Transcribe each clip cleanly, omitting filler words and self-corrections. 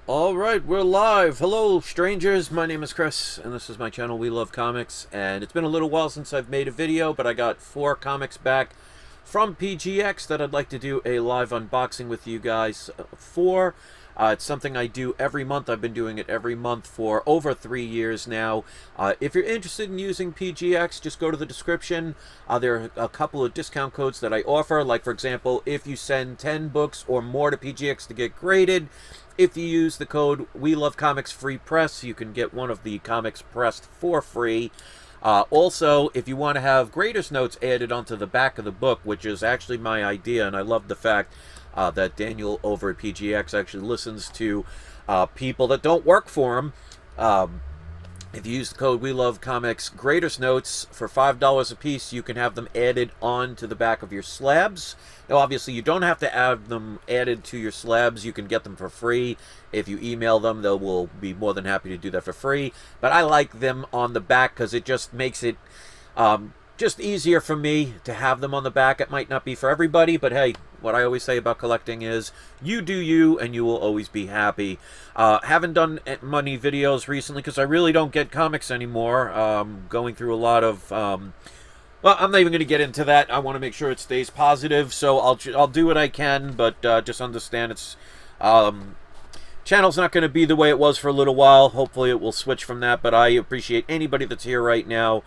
Alright, we're live. Hello, strangers. My name is Chris, and this is my channel, We Love Comics. And it's been a little while since I've made a video, but I got 4 comics back from PGX that I'd like to do a live unboxing with you guys for. It's something I do every month. I've been doing it every month for over 3 years now. If you're interested in using PGX, just go to the description. There are a couple of discount codes that I offer. Like, for example, if you send 10 books or more to PGX to get graded, if you use the code We Love Comics Free Press, you can get one of the comics pressed for free. Also, if you want to have grader's notes added onto the back of the book, which is actually my idea, and I love the fact that Daniel over at PGX actually listens to people that don't work for him. If you use the code We Love Comics Grader's Notes for $5 a piece, you can have them added on to the back of your slabs. Now, obviously, you don't have to have them added to your slabs. You can get them for free. If you email them, they will be more than happy to do that for free. But I like them on the back because it just makes it just easier for me to have them on the back. It might not be for everybody, but hey, what I always say about collecting is you do you and you will always be happy. Haven't done many videos recently because I really don't get comics anymore. Going through a lot of well, I'm not even going to get into that. I want to make sure it stays positive, so I'll do what I can, but just understand it's channel's not going to be the way it was for a little while. Hopefully it will switch from that, but I appreciate anybody that's here right now.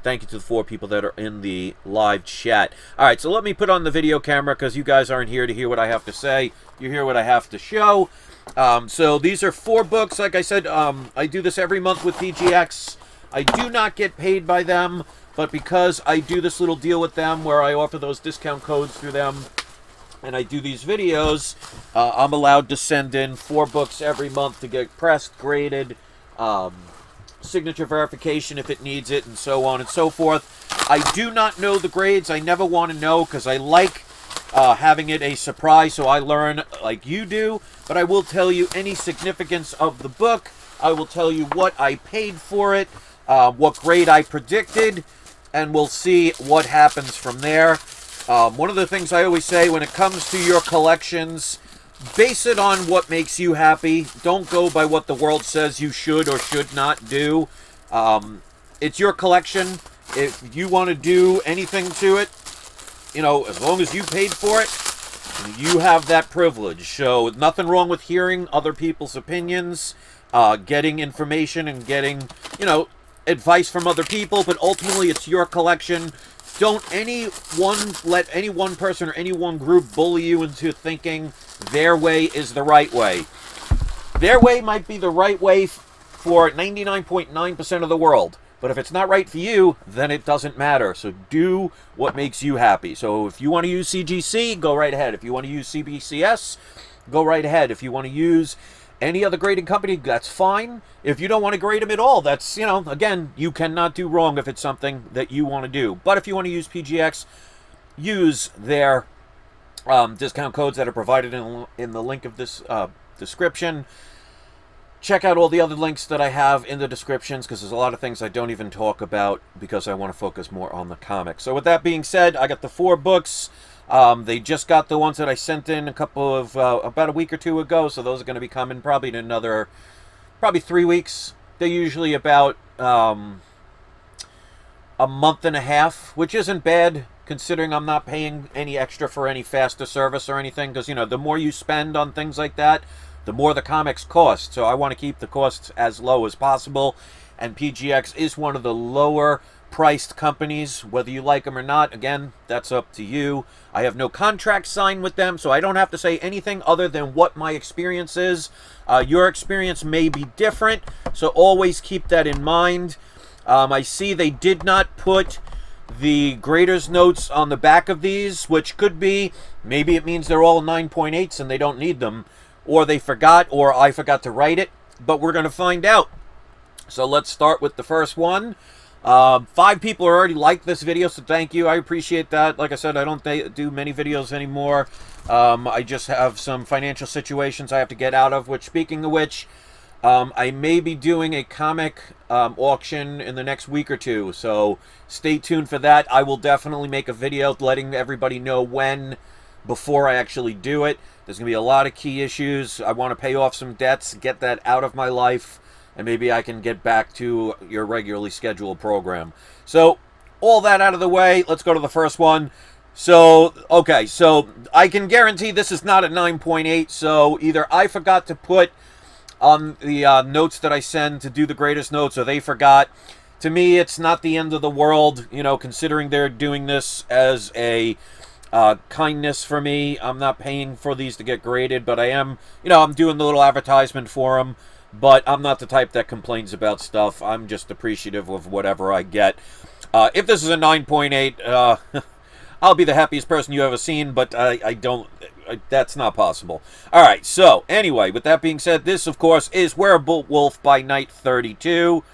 Thank you to the 4 people that are in the live chat. All right, so let me put on the video camera because you guys aren't here to hear what I have to say. You hear what I have to show. So these are 4 books. Like I said, I do this every month with PGX. I do not get paid by them, but because I do this little deal with them where I offer those discount codes through them and I do these videos, I'm allowed to send in 4 books every month to get pressed, graded, signature verification if it needs it, and so on and so forth. I do not know the grades. I never want to know because I like having it a surprise so I learn like you do. But I will tell you any significance of the book. I will tell you what I paid for it, what grade I predicted, and we'll see what happens from there. One of the things I always say when it comes to your collections, base it on what makes you happy. Don't go by what the world says you should or should not do. It's your collection. If you want to do anything to it, you know, as long as you paid for it, you have that privilege. So nothing wrong with hearing other people's opinions, getting information and getting, you know, advice from other people, but ultimately it's your collection. Don't let any one person or any one group bully you into thinking their way is the right way. Their way might be the right way for 99.9% of the world. But if it's not right for you, then it doesn't matter. So do what makes you happy. So if you want to use CGC, go right ahead. If you want to use CBCS, go right ahead. If you want to use any other grading company, that's fine. If you don't want to grade them at all, that's, you know, again, you cannot do wrong if it's something that you want to do. But if you want to use PGX, use their discount codes that are provided in the link of this description. Check out all the other links that I have in the descriptions because there's a lot of things I don't even talk about because I want to focus more on the comics. So with that being said, I got the 4 books. They just got the ones that I sent in a couple of, about a week or 2 ago, so those are going to be coming probably in another, probably 3 weeks. They're usually about a month and a half, which isn't bad considering I'm not paying any extra for any faster service or anything, because, you know, the more you spend on things like that, the more the comics cost. So I want to keep the costs as low as possible, and PGX is one of the lower priced companies, whether you like them or not. Again, that's up to you. I have no contract signed with them, so I don't have to say anything other than what my experience is. Your experience may be different, so always keep that in mind. I see they did not put the grader's notes on the back of these, which could be, maybe it means they're all 9.8s and they don't need them, or they forgot, or I forgot to write it, but we're going to find out. So let's start with the first one. 5 people already liked this video, so thank you. I appreciate that. Like I said, I don't do many videos anymore. I just have some financial situations I have to get out of, which, speaking of which, I may be doing a comic auction in the next week or 2, so stay tuned for that. I will definitely make a video letting everybody know when before I actually do it. There's going to be a lot of key issues. I want to pay off some debts, get that out of my life, and maybe I can get back to your regularly scheduled program. So, all that out of the way, let's go to the first one. So, okay, so I can guarantee this is not a 9.8, so either I forgot to put on the notes that I send to do the greatest notes, or they forgot. To me, it's not the end of the world, you know, considering they're doing this as a kindness for me. I'm not paying for these to get graded, but I am, you know, I'm doing the little advertisement for them, but I'm not the type that complains about stuff. I'm just appreciative of whatever I get. If this is a 9.8, I'll be the happiest person you've ever seen, but I don't, that's not possible. All right, so anyway, with that being said, this, of course, is Werewolf by Night 32.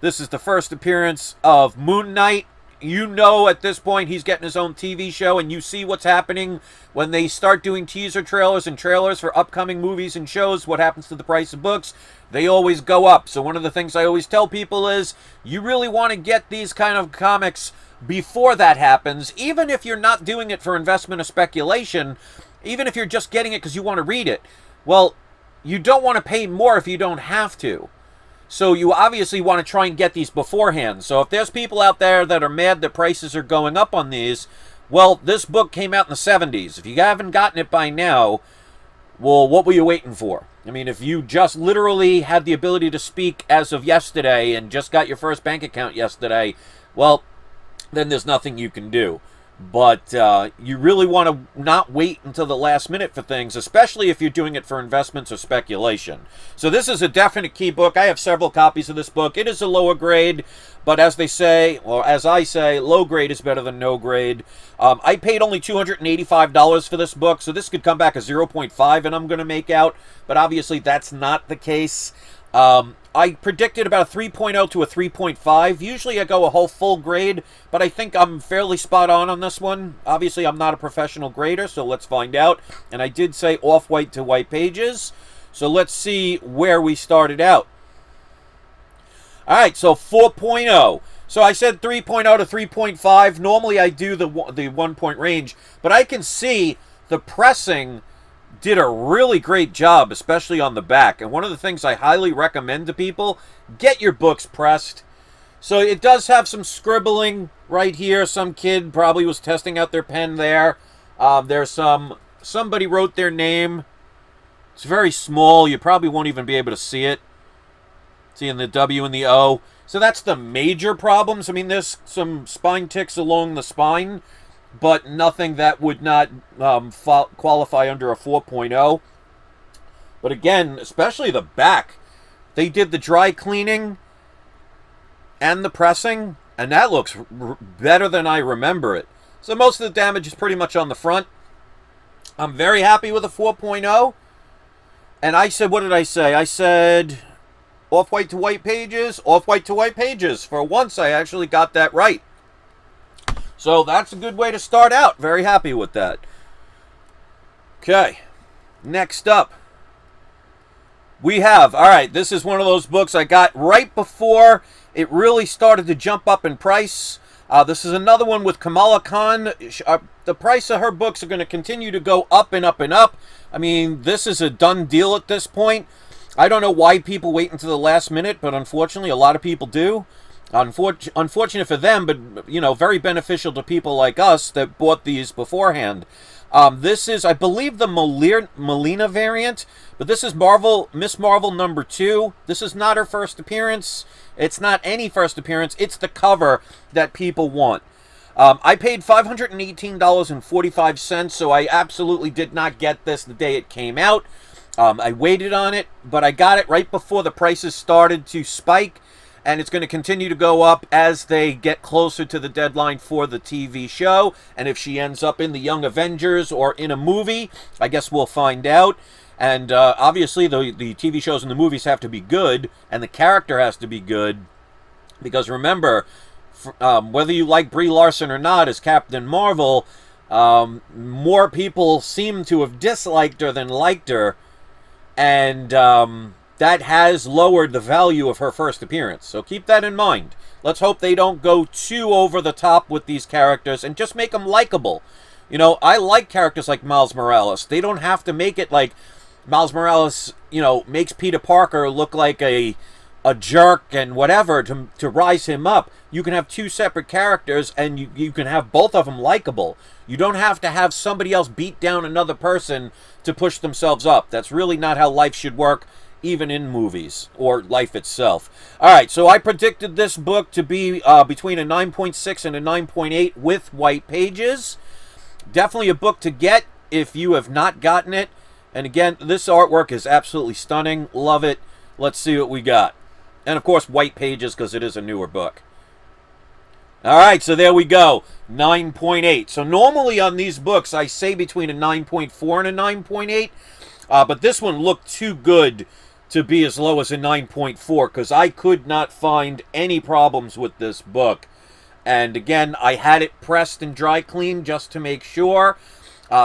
This is the first appearance of Moon Knight. You know at this point he's getting his own TV show, and you see what's happening when they start doing teaser trailers and trailers for upcoming movies and shows. What happens to the price of books? They always go up. So one of the things I always tell people is you really want to get these kind of comics before that happens, even if you're not doing it for investment or speculation, even if you're just getting it because you want to read it. Well, you don't want to pay more if you don't have to. So you obviously want to try and get these beforehand. So if there's people out there that are mad that prices are going up on these, well, this book came out in the 70s. If you haven't gotten it by now, well, what were you waiting for? I mean, if you just literally had the ability to speak as of yesterday and just got your first bank account yesterday, well, then there's nothing you can do. But you really want to not wait until the last minute for things, especially if you're doing it for investments or speculation. So this is a definite key book. I have several copies of this book. It is a lower grade, but as they say, or as I say, low grade is better than no grade. I paid only $285 for this book, so this could come back a 0.5 and I'm going to make out, but obviously that's not the case. I predicted about a 3.0 to a 3.5. Usually I go a whole full grade, but I think I'm fairly spot on this one. Obviously, I'm not a professional grader, so let's find out. And I did say off-white to white pages, so let's see where we started out. All right, so 4.0. So I said 3.0 to 3.5. Normally I do the 1-point range, but I can see the pressing did a really great job, especially on the back. And one of the things I highly recommend to people, get your books pressed. So it does have some scribbling right here. Some kid probably was testing out their pen there. There's somebody wrote their name. It's very small. You probably won't even be able to see it. Seeing the W and the O. So that's the major problems. I mean, there's some spine ticks along the spine, but nothing that would not qualify under a 4.0. But again, especially the back, they did the dry cleaning and the pressing, and that looks better than I remember it. So most of the damage is pretty much on the front. I'm very happy with a 4.0. And I said, what did I say? I said off-white to white pages, off-white to white pages. For once, I actually got that right. So that's a good way to start out. Very happy with that. Okay. Next up, we have, all right, this is one of those books I got right before it really started to jump up in price. This is another one with Kamala Khan. The price of her books are going to continue to go up and up and up. I mean, this is a done deal at this point. I don't know why people wait until the last minute, but unfortunately, a lot of people do. Unfortunate for them, but, you know, very beneficial to people like us that bought these beforehand. This is, I believe, the Melina variant, but this is Miss Marvel number 2. This is not her first appearance. It's not any first appearance. It's the cover that people want. I paid $518.45, so I absolutely did not get this the day it came out. I waited on it, but I got it right before the prices started to spike. And it's going to continue to go up as they get closer to the deadline for the TV show. And if she ends up in the Young Avengers or in a movie, I guess we'll find out. And obviously the TV shows and the movies have to be good, and the character has to be good. Because remember, whether you like Brie Larson or not as Captain Marvel, more people seem to have disliked her than liked her. And that has lowered the value of her first appearance. So keep that in mind. Let's hope they don't go too over the top with these characters and just make them likable. You know, I like characters like Miles Morales. They don't have to make it like Miles Morales, you know, makes Peter Parker look like a jerk and whatever to rise him up. You can have two separate characters and you can have both of them likable. You don't have to have somebody else beat down another person to push themselves up. That's really not how life should work, even in movies or life itself. All right, so I predicted this book to be between a 9.6 and a 9.8 with white pages. Definitely a book to get if you have not gotten it. And again, this artwork is absolutely stunning. Love it. Let's see what we got. And of course, white pages because it is a newer book. All right, so there we go. 9.8. So normally on these books, I say between a 9.4 and a 9.8. But this one looked too good to be as low as a 9.4 because I could not find any problems with this book. And again, I had it pressed and dry cleaned just to make sure.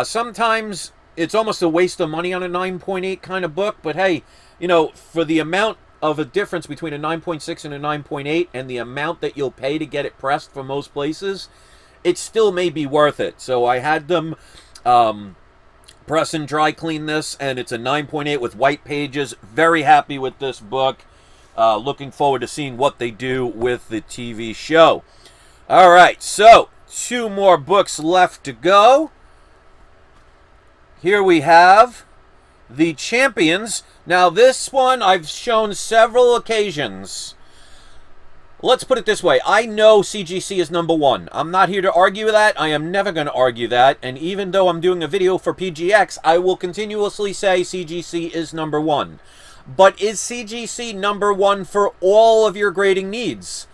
Sometimes it's almost a waste of money on a 9.8 kind of book. But hey, you know, for the amount of a difference between a 9.6 and a 9.8 and the amount that you'll pay to get it pressed from most places, it still may be worth it. So I had them press and dry clean this, and it's a 9.8 with white pages. Very happy with this book. Looking forward to seeing what they do with the TV show. All right, so 2 more books left to go. Here we have The Champions. Now, this one I've shown several occasions. Let's put it this way. I know CGC is number 1. I'm not here to argue that. I am never going to argue that. And even though I'm doing a video for PGX, I will continuously say CGC is number 1. But is CGC number 1 for all of your grading needs?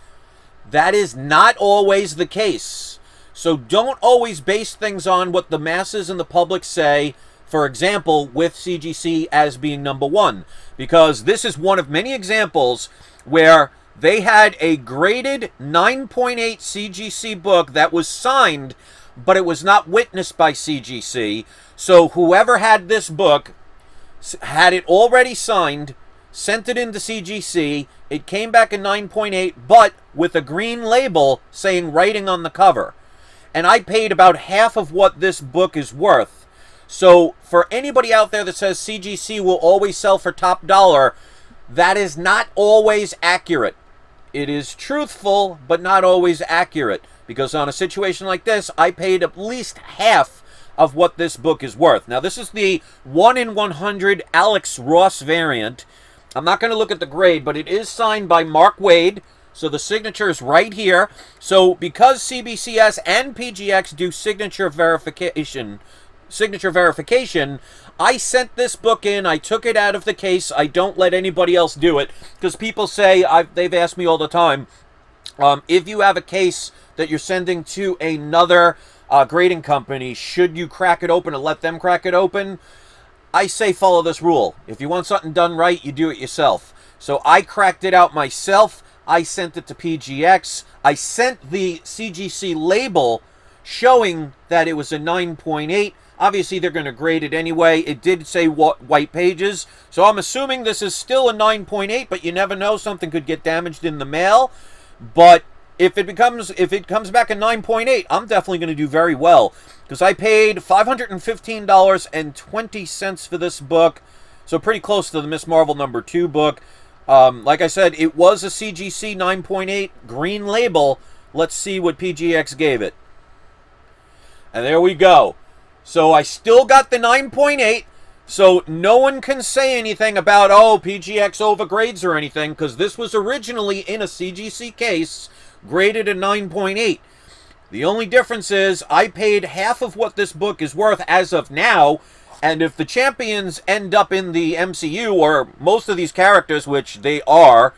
That is not always the case. So don't always base things on what the masses and the public say. For example, with CGC as being number 1. Because this is one of many examples where they had a graded 9.8 CGC book that was signed, but it was not witnessed by CGC. So whoever had this book had it already signed, sent it into CGC. It came back a 9.8, but with a green label saying writing on the cover. And I paid about half of what this book is worth. So for anybody out there that says CGC will always sell for top dollar, that is not always accurate. It is truthful, but not always accurate. Because on a situation like this, I paid at least half of what this book is worth. Now, this is the 1 in 100 Alex Ross variant. I'm not going to look at the grade, but it is signed by Mark Waid. So the signature is right here. So because CBCS and PGX do signature verification, I sent this book in. I took it out of the case. I don't let anybody else do it because people say, they've asked me all the time, if you have a case that you're sending to another grading company, should you crack it open and let them crack it open? I say follow this rule. If you want something done right, you do it yourself. So I cracked it out myself. I sent it to PGX. I sent the CGC label showing that it was a 9.8. Obviously, they're going to grade it anyway. It did say white pages. So I'm assuming this is still a 9.8, but you never know. Something could get damaged in the mail. But if it comes back a 9.8, I'm definitely going to do very well. Because I paid $515.20 for this book. So pretty close to the Miss Marvel #2 book. Like I said, it was a CGC 9.8 green label. Let's see what PGX gave it. And there we go. So I still got the 9.8. So no one can say anything about, oh, PGX overgrades or anything, because this was originally in a CGC case, graded a 9.8. The only difference is I paid half of what this book is worth as of now, and if the Champions end up in the MCU, or most of these characters, which they are,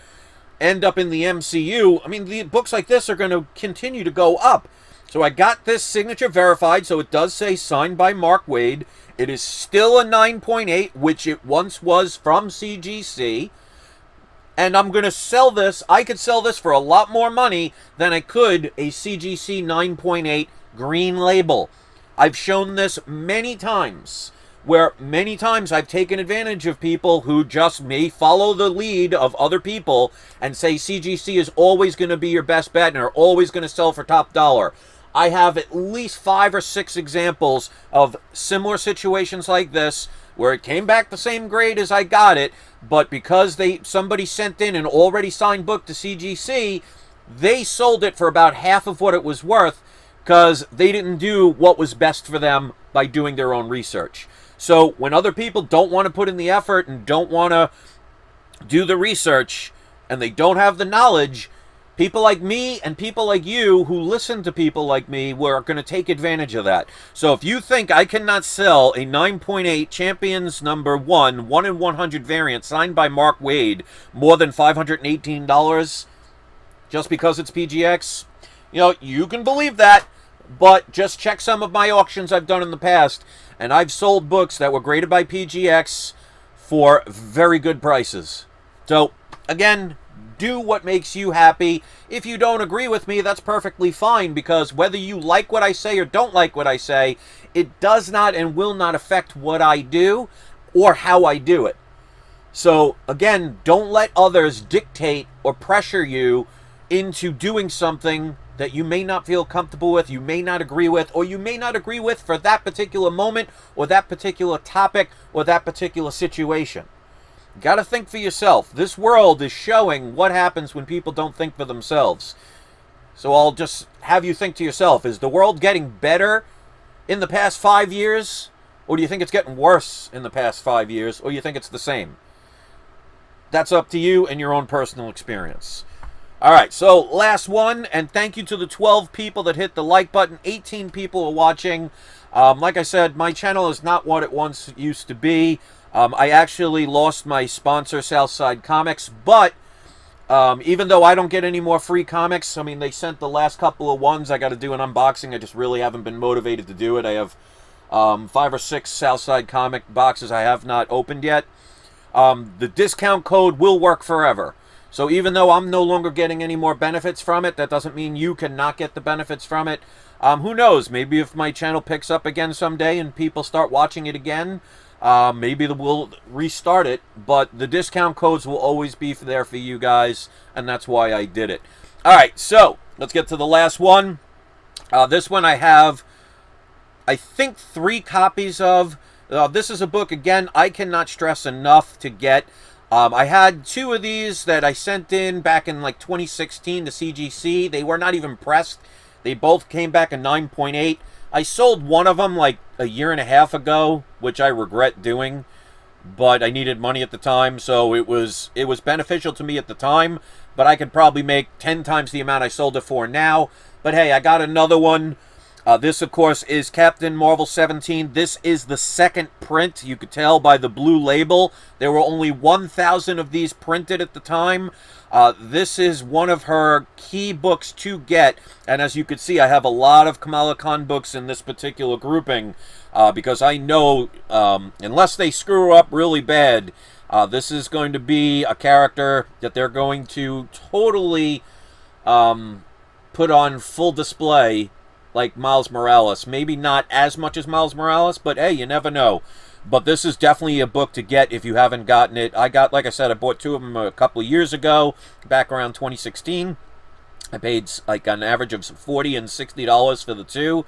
end up in the MCU, I mean, the books like this are going to continue to go up. So I got this signature verified, so it does say signed by Mark Waid. It is still a 9.8, which it once was from CGC. And I'm going to sell this. I could sell this for a lot more money than I could a CGC 9.8 green label. I've shown this many times, where many times I've taken advantage of people who just may follow the lead of other people and say CGC is always going to be your best bet and are always going to sell for top dollar. I have at least 5 or 6 examples of similar situations like this where it came back the same grade as I got it, but because somebody sent in an already signed book to CGC, they sold it for about half of what it was worth because they didn't do what was best for them by doing their own research. So when other people don't want to put in the effort and don't want to do the research and they don't have the knowledge, people like me and people like you who listen to people like me are going to take advantage of that. So if you think I cannot sell a 9.8 Champions number 1 in 100 variant signed by Mark Wade more than $518 just because it's PGX, you know, you can believe that, but just check some of my auctions I've done in the past, and I've sold books that were graded by PGX for very good prices. So again, do what makes you happy. If you don't agree with me, that's perfectly fine, because whether you like what I say or don't like what I say, it does not and will not affect what I do or how I do it. So again, don't let others dictate or pressure you into doing something that you may not feel comfortable with, you may not agree with, or you may not agree with for that particular moment or that particular topic or that particular situation. Got to think for yourself. This world is showing what happens when people don't think for themselves. So I'll just have you think to yourself, is the world getting better in the past 5 years? Or do you think it's getting worse in the past 5 years? Or you think it's the same? That's up to you and your own personal experience. Alright, so last one, and thank you to the 12 people that hit the like button. 18 people are watching. Like I said, my channel is not what it once used to be. I actually lost my sponsor, Southside Comics, but even though I don't get any more free comics, I mean, they sent the last couple of ones. I got to do an unboxing. I just really haven't been motivated to do it. I have 5 or 6 Southside comic boxes I have not opened yet. The discount code will work forever. So even though I'm no longer getting any more benefits from it, that doesn't mean you cannot get the benefits from it. Who knows? Maybe if my channel picks up again someday and people start watching it again, maybe we'll restart it, but the discount codes will always be there for you guys, and that's why I did it. Alright, so let's get to the last one. This one I have, I think, 3 copies of. This is a book, again, I cannot stress enough to get. I had 2 of these that I sent in back in like 2016 to CGC. They were not even pressed. They both came back a 9.8. I sold one of them like a year and a half ago, which I regret doing, but I needed money at the time, so it was beneficial to me at the time, but I could probably make 10 times the amount I sold it for now. But hey, I got another one. This, of course, is Captain Marvel 17. This is the second print. You could tell by the blue label. There were only 1,000 of these printed at the time. This is one of her key books to get. And as you can see, I have a lot of Kamala Khan books in this particular grouping. Because I know, unless they screw up really bad, this is going to be a character that they're going to totally put on full display, like Miles Morales. Maybe not as much as Miles Morales, but hey, you never know. But this is definitely a book to get if you haven't gotten it. I got, like I said, I bought 2 of them a couple of years ago, back around 2016. I paid like an average of $40 and $60 for the 2.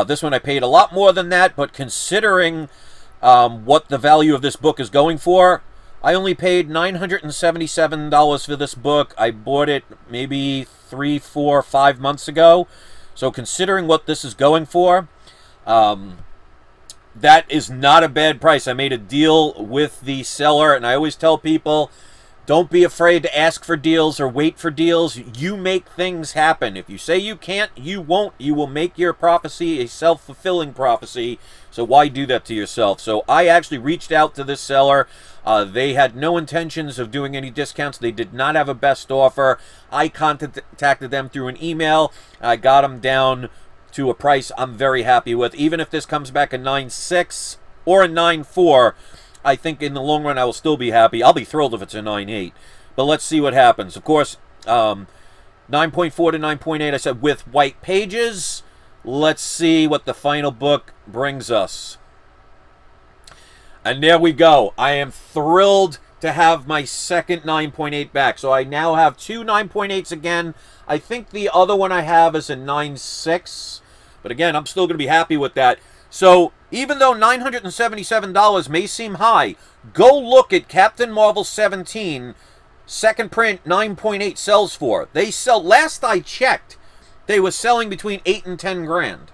This one I paid a lot more than that, but considering what the value of this book is going for, I only paid $977 for this book. I bought it maybe 3, 4, 5 months ago. So considering what this is going for, that is not a bad price. I made a deal with the seller, and I always tell people, don't be afraid to ask for deals or wait for deals. You make things happen. If you say you can't, you won't. You will make your prophecy a self-fulfilling prophecy. So why do that to yourself? So I actually reached out to this seller. They had no intentions of doing any discounts. They did not have a best offer. I contacted them through an email. I got them down to a price I'm very happy with. Even if this comes back a 9.6 or a 9.4, I think in the long run I will still be happy. I'll be thrilled if it's a 9.8. But let's see what happens. Of course, 9.4 to 9.8, I said with white pages. Let's see what the final book brings us. And there we go. I am thrilled to have my second 9.8 back. So I now have two 9.8s again. I think the other one I have is a 9.6. But again, I'm still going to be happy with that. So even though $977 may seem high, go look at Captain Marvel 17, second print 9.8 sells for. They sell, last I checked, they were selling between 8 and 10 grand.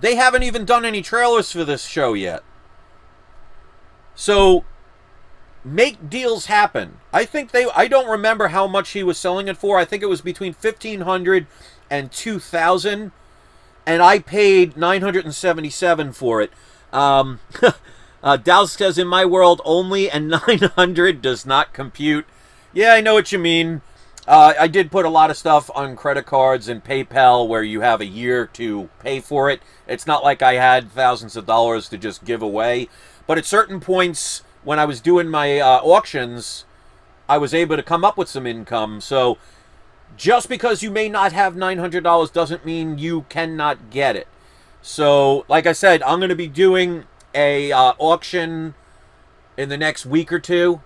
They haven't even done any trailers for this show yet. So make deals happen. I think I don't remember how much he was selling it for. I think it was between $1,500 and $2,000. And I paid $977 for it. Dows says, in my world only, and 900 does not compute. Yeah, I know what you mean. I did put a lot of stuff on credit cards and PayPal where you have a year to pay for it. It's not like I had thousands of dollars to just give away. But at certain points, when I was doing my auctions, I was able to come up with some income. So just because you may not have $900 doesn't mean you cannot get it. So, like I said, I'm going to be doing a auction in the next week or two.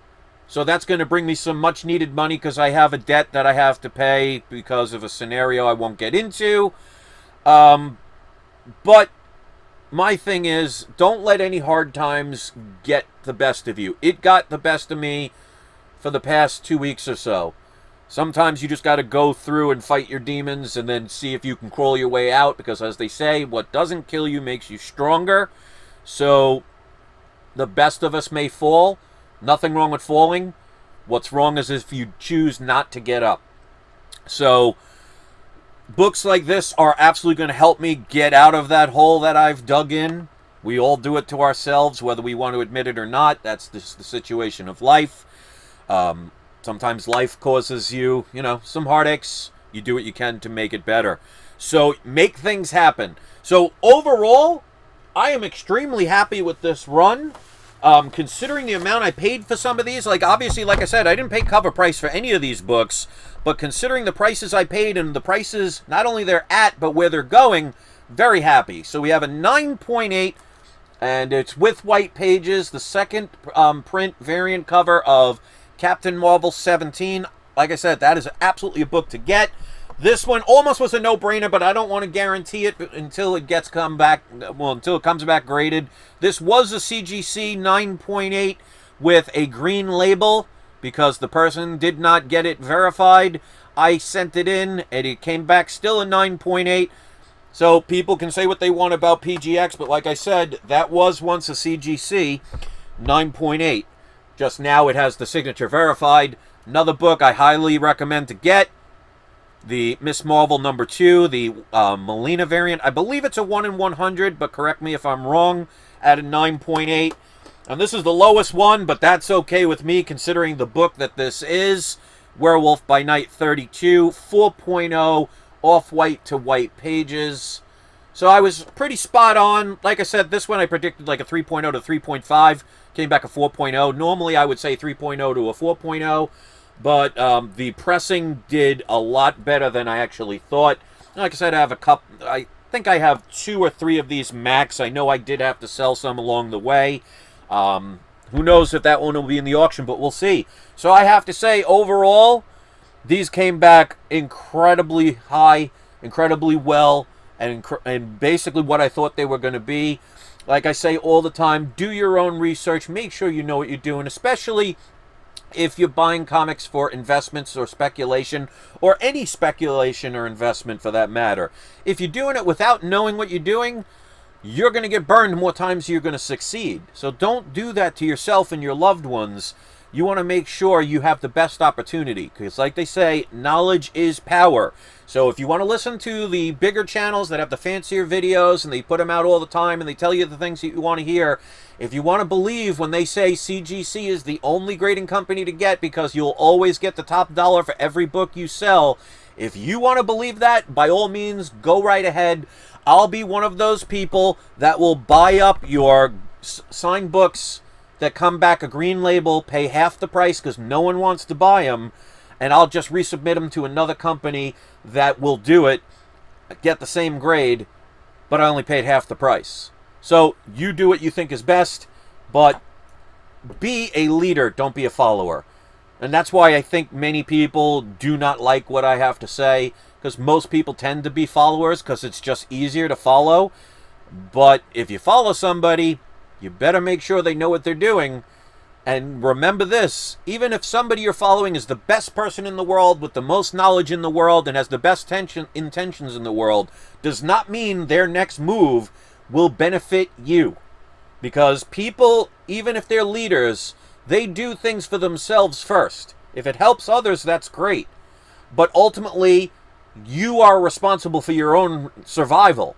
So that's going to bring me some much needed money because I have a debt that I have to pay because of a scenario I won't get into. But my thing is, don't let any hard times get the best of you. It got the best of me for the past 2 weeks or so. Sometimes you just got to go through and fight your demons and then see if you can crawl your way out. Because as they say, what doesn't kill you makes you stronger. So the best of us may fall. Nothing wrong with falling. What's wrong is if you choose not to get up. So books like this are absolutely going to help me get out of that hole that I've dug in. We all do it to ourselves, whether we want to admit it or not. That's just the situation of life. Sometimes life causes you, some heartaches. You do what you can to make it better. So make things happen. So overall, I am extremely happy with this run. Considering the amount I paid for some of these, obviously, like I said, I didn't pay cover price for any of these books, but considering the prices I paid and the prices, not only they're at, but where they're going, very happy. So we have a 9.8, and it's with white pages, the second print variant cover of Captain Marvel 17. Like I said, that is absolutely a book to get. This one almost was a no-brainer, but I don't want to guarantee it until it comes back graded. This was a CGC 9.8 with a green label because the person did not get it verified. I sent it in, and it came back still a 9.8. So people can say what they want about PGX, but like I said, that was once a CGC 9.8. Just now it has the signature verified. Another book I highly recommend to get. The Miss Marvel #2, the Melina variant. I believe it's a 1 in 100, but correct me if I'm wrong, at a 9.8. And this is the lowest one, but that's okay with me considering the book that this is. Werewolf by Night 32, 4.0, off-white to white pages. So I was pretty spot on. Like I said, this one I predicted like a 3.0 to 3.5. Came back a 4.0. Normally I would say 3.0 to a 4.0. But the pressing did a lot better than I actually thought. Like I said, I have a couple. I think I have 2 or 3 of these max. I know I did have to sell some along the way. Who knows if that one will be in the auction, but we'll see. So I have to say, overall, these came back incredibly high, incredibly well, and basically what I thought they were going to be. Like I say all the time, do your own research. Make sure you know what you're doing, especially if you're buying comics for investments or speculation, or any speculation or investment for that matter. If you're doing it without knowing what you're doing, you're going to get burned more times than you're going to succeed. So don't do that to yourself and your loved ones. You want to make sure you have the best opportunity, because like they say, knowledge is power. So if you want to listen to the bigger channels that have the fancier videos and they put them out all the time and they tell you the things that you want to hear, if you want to believe when they say CGC is the only grading company to get because you'll always get the top dollar for every book you sell, if you want to believe that, by all means, go right ahead. I'll be one of those people that will buy up your signed books that come back a green label, pay half the price because no one wants to buy them, and I'll just resubmit them to another company that will do it, get the same grade, but I only paid half the price. So you do what you think is best, but be a leader, don't be a follower. And that's why I think many people do not like what I have to say, because most people tend to be followers because it's just easier to follow. But if you follow somebody, you better make sure they know what they're doing. And remember this, even if somebody you're following is the best person in the world with the most knowledge in the world and has the best intentions in the world, does not mean their next move will benefit you. Because people, even if they're leaders, they do things for themselves first. If it helps others, that's great. But ultimately, you are responsible for your own survival.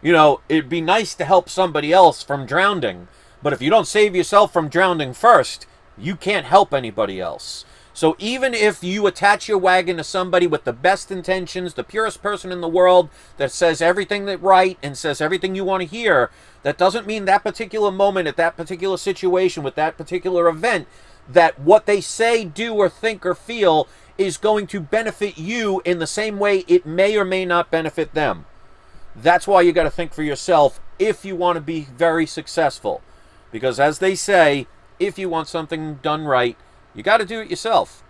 You know, it'd be nice to help somebody else from drowning, but if you don't save yourself from drowning first, you can't help anybody else. So even if you attach your wagon to somebody with the best intentions, the purest person in the world that says everything that's right and says everything you want to hear, that doesn't mean that particular moment, at that particular situation, with that particular event, that what they say, do, or think, or feel is going to benefit you in the same way it may or may not benefit them. That's why you got to think for yourself if you want to be very successful. Because as they say, if you want something done right, you got to do it yourself.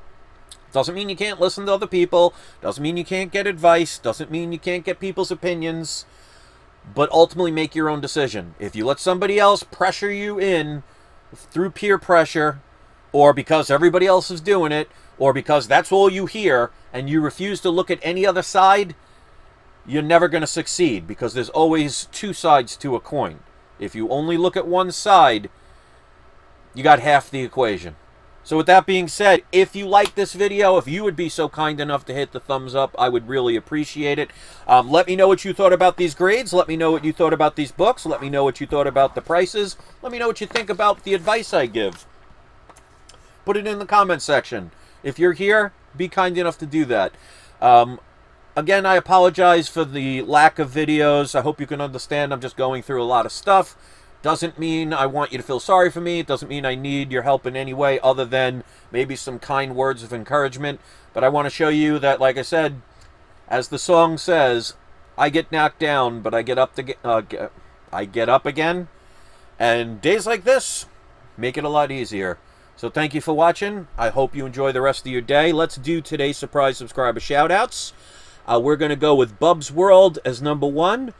Doesn't mean you can't listen to other people. Doesn't mean you can't get advice. Doesn't mean you can't get people's opinions. But ultimately make your own decision. If you let somebody else pressure you in through peer pressure, or because everybody else is doing it, or because that's all you hear, and you refuse to look at any other side, you're never going to succeed, because there's always two sides to a coin. If you only look at one side, you got half the equation. So with that being said, if you like this video, if you would be so kind enough to hit the thumbs up, I would really appreciate it. Let me know what you thought about these grades. Let me know what you thought about these books. Let me know what you thought about the prices. Let me know what you think about the advice I give. Put it in the comment section. If you're here, be kind enough to do that. Again, I apologize for the lack of videos. I hope you can understand I'm just going through a lot of stuff. Doesn't mean I want you to feel sorry for me. It doesn't mean I need your help in any way other than maybe some kind words of encouragement. But I want to show you that, like I said, as the song says, I get knocked down, but I get up again. And days like this make it a lot easier. So thank you for watching. I hope you enjoy the rest of your day. Let's do today's surprise subscriber shout-outs. We're going to go with Bub's World as number 1,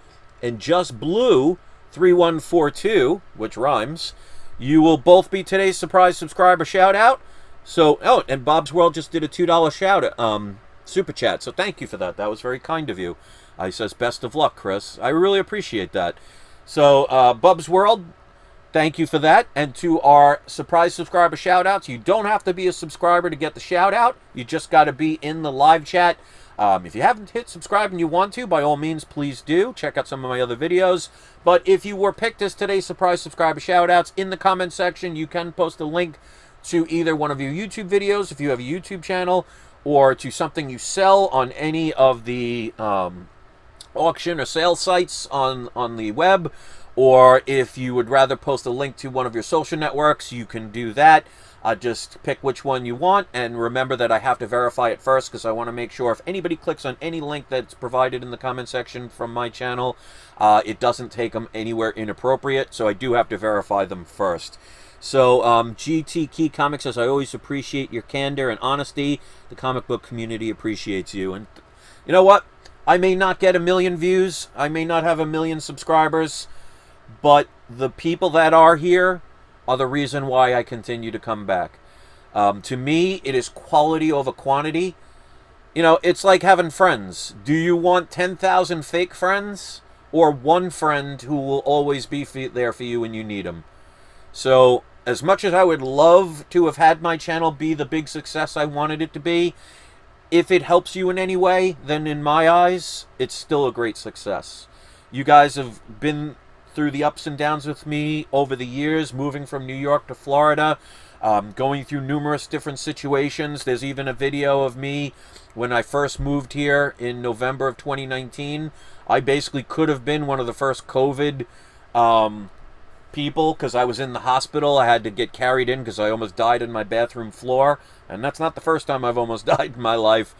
and Just Blue 3142, which rhymes. You will both be today's surprise subscriber shout-out. So, oh, and Bob's World just did a $2 shout-out, super chat. So thank you for that. That was very kind of you. He says, best of luck, Chris. I really appreciate that. So, Bub's World, thank you for that. And to our surprise subscriber shout-outs, you don't have to be a subscriber to get the shout-out. You just got to be in the live chat. If you haven't hit subscribe and you want to, by all means, please do. Check out some of my other videos. But if you were picked as today's surprise subscriber shout-outs, in the comment section, you can post a link to either one of your YouTube videos, if you have a YouTube channel, or to something you sell on any of the auction or sale sites on the web. Or if you would rather post a link to one of your social networks, you can do that. Just pick which one you want, and remember that I have to verify it first, because I want to make sure if anybody clicks on any link that's provided in the comment section from my channel, it doesn't take them anywhere inappropriate, so I do have to verify them first. So, GT Key Comics says, I always appreciate your candor and honesty. The comic book community appreciates you. And you know what? I may not get 1 million views, I may not have 1 million subscribers, but the people that are here are the reason why I continue to come back. To me, it is quality over quantity. You know, it's like having friends. Do you want 10,000 fake friends, or one friend who will always be there for you when you need them? So, as much as I would love to have had my channel be the big success I wanted it to be, if it helps you in any way, then in my eyes, it's still a great success. You guys have been through the ups and downs with me over the years, moving from New York to Florida, going through numerous different situations. There's even a video of me when I first moved here in November of 2019. I basically could have been one of the first COVID people, because I was in the hospital. I had to get carried in because I almost died on my bathroom floor, and that's not the first time I've almost died in my life.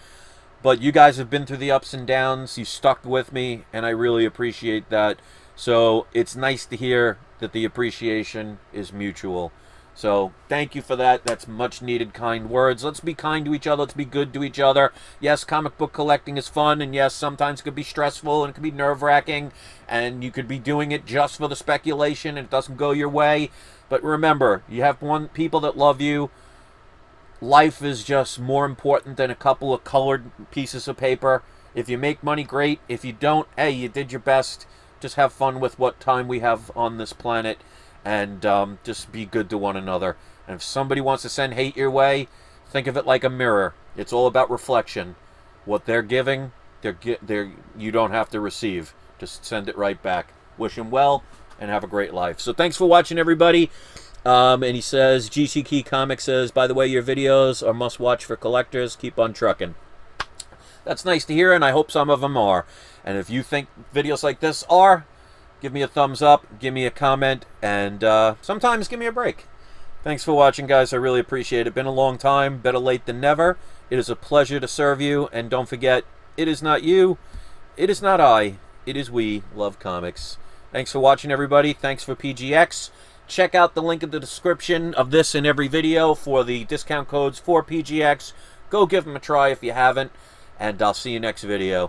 But you guys have been through the ups and downs. You stuck with me, and I really appreciate that. So it's nice to hear that the appreciation is mutual. So thank you for that. That's much needed kind words. Let's be kind to each other. Let's be good to each other. Yes, comic book collecting is fun, and yes, sometimes it could be stressful and it could be nerve-wracking, and you could be doing it just for the speculation and it doesn't go your way. But remember, you have people that love you. Life is just more important than a couple of colored pieces of paper. If you make money, great. If you don't, hey, you did your best. Just have fun with what time we have on this planet. And just be good to one another. And if somebody wants to send hate your way, think of it like a mirror. It's all about reflection. What they're giving, you don't have to receive. Just send it right back. Wish them well, and have a great life. So thanks for watching, everybody. And he says, GC Key Comics says, by the way, your videos are must-watch for collectors. Keep on trucking. That's nice to hear, and I hope some of them are. And if you think videos like this are, give me a thumbs up, give me a comment, and sometimes give me a break. Thanks for watching, guys. I really appreciate it. Been a long time. Better late than never. It is a pleasure to serve you. And don't forget, it is not you. It is not I. It is we. Love comics. Thanks for watching, everybody. Thanks for PGX. Check out the link in the description of this and every video for the discount codes for PGX. Go give them a try if you haven't. And I'll see you next video.